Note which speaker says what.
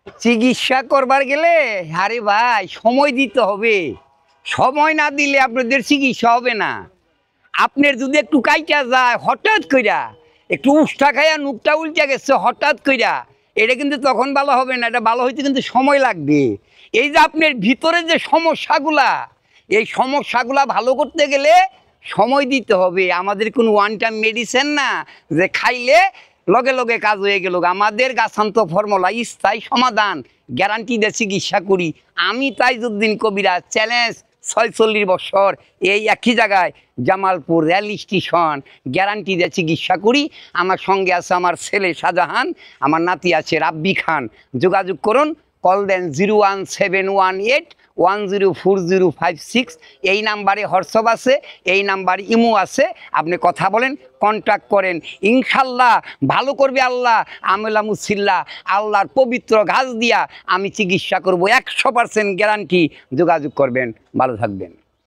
Speaker 1: চিকিৎসা করবার গেলে আরে ভাই সময় দিতে হবে। সময় না দিলে আপনাদের চিকিৎসা হবে না। আপনার যদি একটু কাইটা যায় হঠাৎ কইরা, একটু উষ্টা খাইয়া নুকটা উল্টে গেছে হঠাৎ কইরা, এটা কিন্তু তখন ভালো হবে না। এটা ভালো হইতে কিন্তু সময় লাগবে। এই যে আপনার ভিতরে যে সমস্যাগুলা, এই সমস্যাগুলা ভালো করতে গেলে সময় দিতে হবে। আমাদের কোনো ওয়ান টাইম মেডিসিন না যে খাইলে লগে লগে কাজ হয়ে গেল। আমাদের গাছান্ত ফর্মুলা, স্থায়ী সমাধান, গ্যারান্টি দিয়ে চিকিৎসা করি। আমি তাইজউদ্দিন কবিরা, চ্যালেঞ্জ 46 বছর এই একই জায়গায় জামালপুর রেল স্টেশন, গ্যারান্টি দিয়ে চিকিৎসা করি। আমার সঙ্গে আছে আমার ছেলে শাহজাহান, আমার নাতি আছে রাব্বি খান। যোগাযোগ করুন, কল দেন 01718104056। এই নাম্বারে হোয়াটসঅ্যাপ আছে, এই নাম্বারে ইমো আছে। আপনি কথা বলেন, কন্ট্যাক্ট করেন, ইনশাল্লাহ ভালো করবে আল্লাহ। আমেলা মুসিল্লা, আল্লাহর পবিত্র ঘাস দিয়া আমি চিকিৎসা করব, 100% গ্যারান্টি। যোগাযোগ করবেন, ভালো থাকবেন।